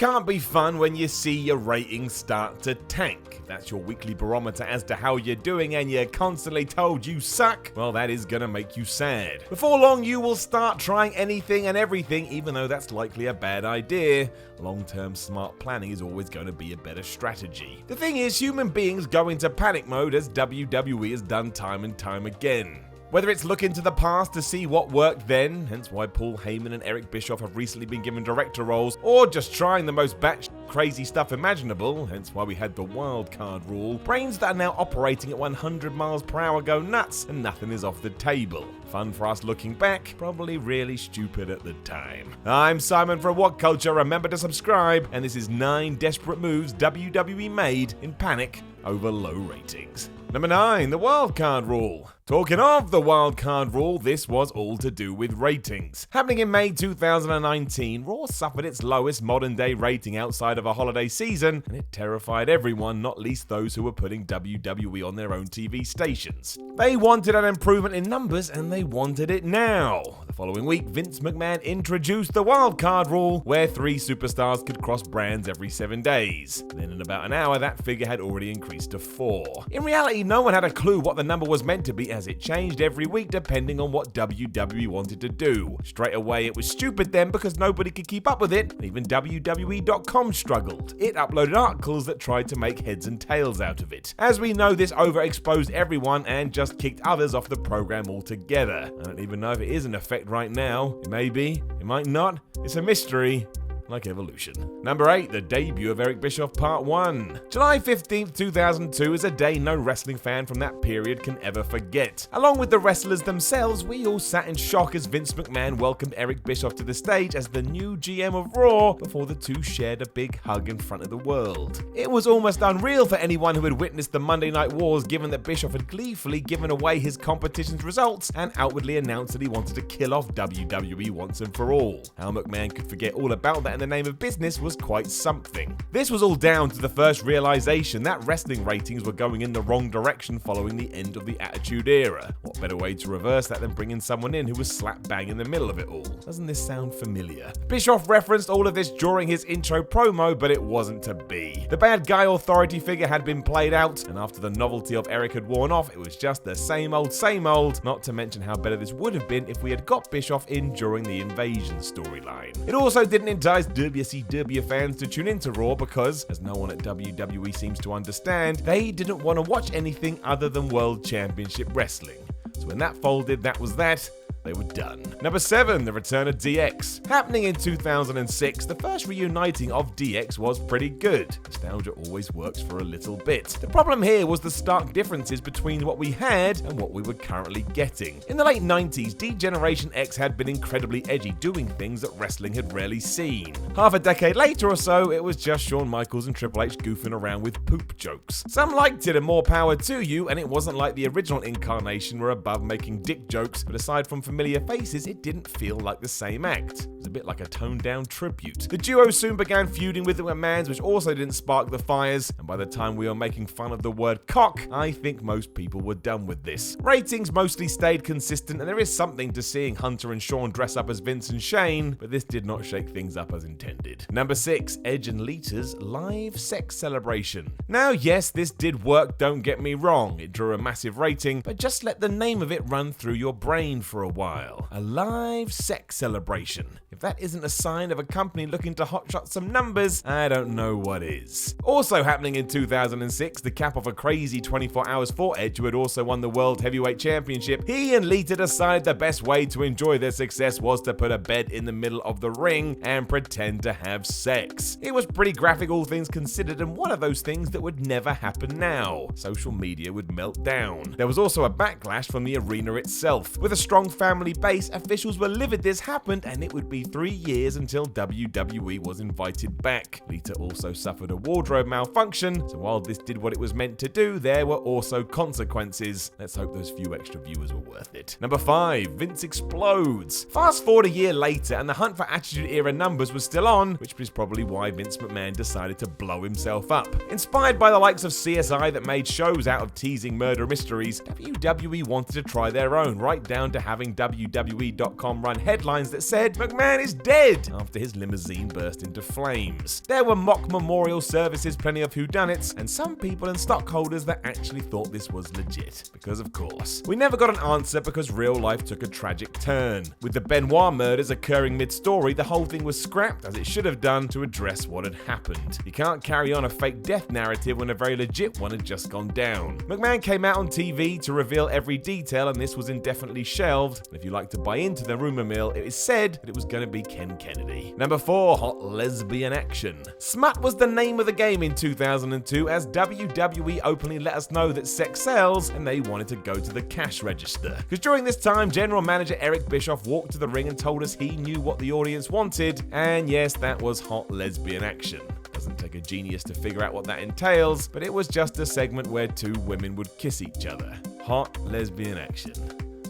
can't be fun when you see your ratings start to tank. If that's your weekly barometer as to how you're doing and you're constantly told you suck, well, that is gonna make you sad. Before long, you will start trying anything and everything, even though that's likely a bad idea. Long-term smart planning is always going to be a better strategy. The thing is, human beings go into panic mode, as WWE has done time and time again. Whether it's looking to the past to see what worked then, hence why Paul Heyman and Eric Bischoff have recently been given director roles, or just trying the most batshit crazy stuff imaginable, hence why we had the wild card rule, brains that are now operating at 100 miles per hour go nuts and nothing is off the table. Fun for us looking back, probably really stupid at the time. I'm Simon from WhatCulture, remember to subscribe, and this is 9 desperate moves WWE made in panic over low ratings. Number 9, the wildcard rule. Talking of the wildcard rule, this was all to do with ratings. Happening in May 2019, Raw suffered its lowest modern day rating outside of a holiday season, and it terrified everyone, not least those who were putting WWE on their own TV stations. They wanted an improvement in numbers, and they wanted it now. The following week, Vince McMahon introduced the wildcard rule, where 3 superstars could cross brands every 7 days. Then in about an hour, that figure had already increased to 4. In reality, no one had a clue what the number was meant to be, as it changed every week depending on what WWE wanted to do. Straight away, it was stupid then because nobody could keep up with it, and even WWE.com struggled. It uploaded articles that tried to make heads and tails out of it. As we know, this overexposed everyone and just kicked others off the program altogether. I don't even know if it is in effect right now. It may be, it might not. It's a mystery. Like evolution. Number 8, the debut of Eric Bischoff Part 1. July 15th, 2002 is a day no wrestling fan from that period can ever forget. Along with the wrestlers themselves, we all sat in shock as Vince McMahon welcomed Eric Bischoff to the stage as the new GM of Raw before the two shared a big hug in front of the world. It was almost unreal for anyone who had witnessed the Monday Night Wars, given that Bischoff had gleefully given away his competition's results and outwardly announced that he wanted to kill off WWE once and for all. How McMahon could forget all about that in the name of business was quite something. This was all down to the first realization that wrestling ratings were going in the wrong direction following the end of the Attitude Era. What better way to reverse that than bringing someone in who was slap bang in the middle of it all? Doesn't this sound familiar? Bischoff referenced all of this during his intro promo, but it wasn't to be. The bad guy authority figure had been played out, and after the novelty of Eric had worn off, it was just the same old, not to mention how better this would have been if we had got Bischoff in during the Invasion storyline. It also didn't entice WCW fans to tune into Raw because, as no one at WWE seems to understand, they didn't want to watch anything other than World Championship Wrestling. So when that folded, that was that. They were done. Number 7, the return of DX. Happening in 2006, the first reuniting of DX was pretty good. Nostalgia always works for a little bit. The problem here was the stark differences between what we had and what we were currently getting. In the late 90s, D-Generation X had been incredibly edgy, doing things that wrestling had rarely seen. Half a decade later or so, it was just Shawn Michaels and Triple H goofing around with poop jokes. Some liked it and more power to you, and it wasn't like the original incarnation were above making dick jokes, but aside from familiar faces, it didn't feel like the same act. It was a bit like a toned-down tribute. The duo soon began feuding with the McMahons, which also didn't spark the fires, and by the time we were making fun of the word cock, I think most people were done with this. Ratings mostly stayed consistent, and there is something to seeing Hunter and Shawn dress up as Vince and Shane, but this did not shake things up as intended. Number 6, Edge and Lita's live sex celebration. Now, yes, this did work, don't get me wrong. It drew a massive rating, but just let the name of it run through your brain for a while. A live sex celebration. If that isn't a sign of a company looking to hotshot some numbers, I don't know what is. Also happening in 2006, the cap of a crazy 24 hours for Edge, who had also won the World Heavyweight Championship. He and Lita decided the best way to enjoy their success was to put a bed in the middle of the ring and pretend to have sex. It was pretty graphic, all things considered, and one of those things that would never happen now. Social media would melt down. There was also a backlash from the arena itself. With a strong family base, officials were livid this happened, and it would be 3 years until WWE was invited back. Lita also suffered a wardrobe malfunction, so while this did what it was meant to do, there were also consequences. Let's hope those few extra viewers were worth it. Number 5, Vince explodes. Fast forward a year later, and the hunt for Attitude Era numbers was still on, which is probably why Vince McMahon decided to blow himself up. Inspired by the likes of CSI that made shows out of teasing murder mysteries, WWE wanted to try their own, right down to having WWE.com run headlines that said McMahon is dead after his limousine burst into flames. There were mock memorial services, plenty of whodunits, and some people and stockholders that actually thought this was legit. Because of course. We never got an answer because real life took a tragic turn. With the Benoit murders occurring mid-story, the whole thing was scrapped, as it should have done, to address what had happened. You can't carry on a fake death narrative when a very legit one had just gone down. McMahon came out on TV to reveal every detail, and this was indefinitely shelved. And if you like to buy into the rumor mill, it is said that it was going to be Ken Kennedy. Number 4, hot lesbian action. Smut was the name of the game in 2002, as WWE openly let us know that sex sells, and they wanted to go to the cash register. Because during this time, General Manager Eric Bischoff walked to the ring and told us he knew what the audience wanted, and yes, that was hot lesbian action. Doesn't take a genius to figure out what that entails, but it was just a segment where two women would kiss each other. Hot lesbian action.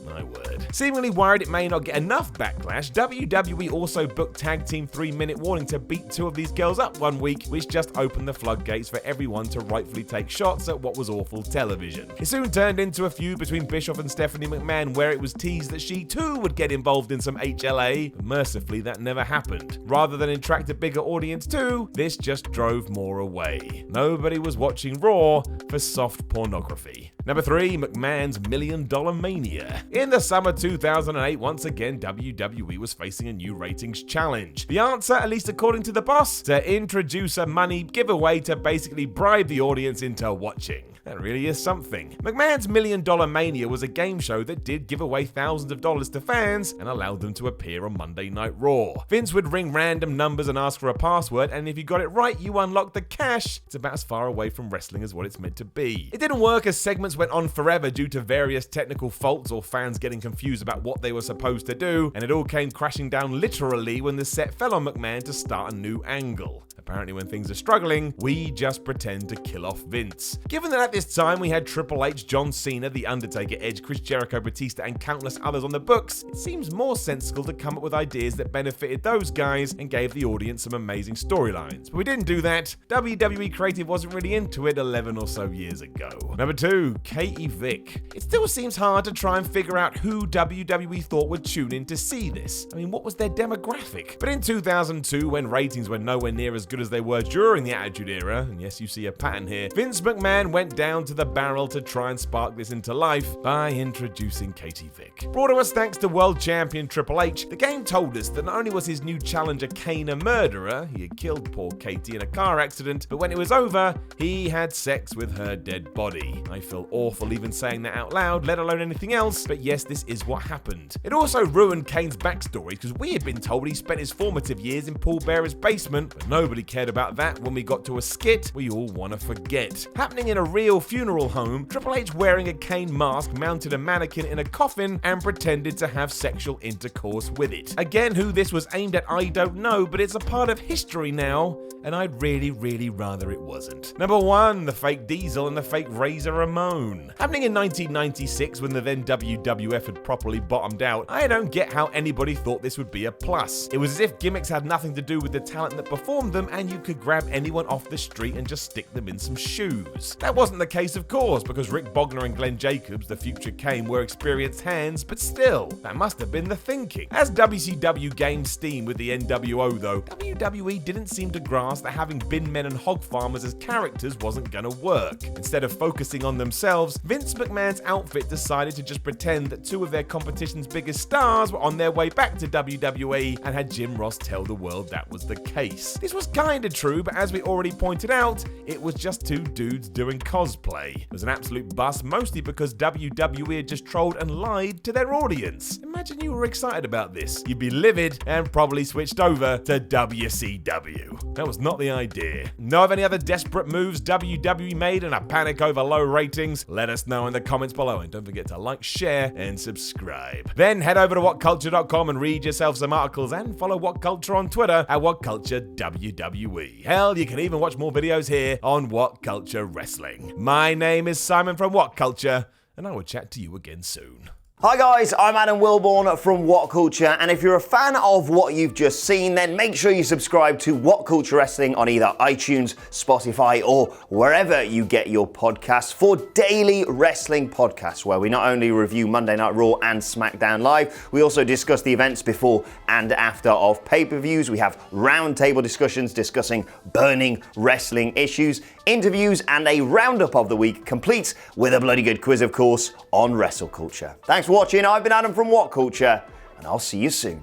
My word. Seemingly worried it may not get enough backlash, WWE also booked Tag Team 3-Minute Warning to beat two of these girls up one week, which just opened the floodgates for everyone to rightfully take shots at what was awful television. It soon turned into a feud between Bischoff and Stephanie McMahon, where it was teased that she too would get involved in some HLA, but mercifully that never happened. Rather than attract a bigger audience too, this just drove more away. Nobody was watching Raw for soft pornography. Number 3, McMahon's $1 Million Mania. In the summer 2008, once again, WWE was facing a new ratings challenge. The answer, at least according to the boss, to introduce a money giveaway to basically bribe the audience into watching. That really is something. McMahon's $1 Million Mania was a game show that did give away thousands of dollars to fans and allowed them to appear on Monday Night Raw. Vince would ring random numbers and ask for a password, and if you got it right, you unlocked the cash. It's about as far away from wrestling as what it's meant to be. It didn't work as segments went on forever due to various technical faults or fans getting confused about what they were supposed to do, and it all came crashing down literally when the set fell on McMahon to start a new angle. Apparently when things are struggling, we just pretend to kill off Vince. Given that at this time we had Triple H, John Cena, The Undertaker, Edge, Chris Jericho, Batista, and countless others on the books, it seems more sensible to come up with ideas that benefited those guys and gave the audience some amazing storylines. But we didn't do that. WWE Creative wasn't really into it 11 or so years ago. Number 2, Katie Vick. It still seems hard to try and figure out who WWE thought would tune in to see this. I mean, what was their demographic? But in 2002, when ratings were nowhere near as good as they were during the Attitude Era, and yes, you see a pattern here, Vince McMahon went down to the barrel to try and spark this into life by introducing Katie Vick. Brought to us thanks to world champion Triple H, the game told us that not only was his new challenger Kane a murderer, he had killed poor Katie in a car accident, but when it was over, he had sex with her dead body. I feel awful even saying that out loud, let alone anything else, but yes, this is what happened. It also ruined Kane's backstory, because we had been told he spent his formative years in Paul Bearer's basement, but nobody cared about that when we got to a skit we all want to forget. Happening in a real funeral home, Triple H wearing a Kane mask mounted a mannequin in a coffin and pretended to have sexual intercourse with it. Again, who this was aimed at I don't know, but it's a part of history now, and I'd really rather it wasn't. Number 1, the fake Diesel and the fake Razor Ramon. Happening in 1996 when the then WWF had properly bottomed out, I don't get how anybody thought this would be a plus. It was as if gimmicks had nothing to do with the talent that performed them, and you could grab anyone off the street and just stick them in some shoes. That wasn't the case, of course, because Rick Bogner and Glenn Jacobs, the future Kane, were experienced hands, but still, that must have been the thinking. As WCW gained steam with the NWO though, WWE didn't seem to grasp that having bin men and hog farmers as characters wasn't gonna work. Instead of focusing on themselves, Vince McMahon's outfit decided to just pretend that two of their competition's biggest stars were on their way back to WWE and had Jim Ross tell the world that was the case. This was kinda true, but as we already pointed out, it was just two dudes doing cosplay. It was an absolute bust, mostly because WWE had just trolled and lied to their audience. Imagine you were excited about this. You'd be livid and probably switched over to WCW. That was not the idea. Know of any other desperate moves WWE made in a panic over low ratings? Let us know in the comments below, and don't forget to like, share, and subscribe. Then head over to WhatCulture.com and read yourself some articles, and follow WhatCulture on Twitter at WhatCultureWWE. Hell, you can even watch more videos here on WhatCulture Wrestling. My name is Simon from WhatCulture, and I will chat to you again soon. Hi guys, I'm Adam Wilborn from WhatCulture, and if you're a fan of what you've just seen, then make sure you subscribe to WhatCulture Wrestling on either iTunes, Spotify, or wherever you get your podcasts for daily wrestling podcasts, where we not only review Monday Night Raw and SmackDown Live, we also discuss the events before and after of pay-per-views. We have roundtable discussions discussing burning wrestling issues, interviews, and a roundup of the week, complete with a bloody good quiz, of course, on WrestleCulture. Thanks for watching. I've been Adam from WhatCulture, and I'll see you soon.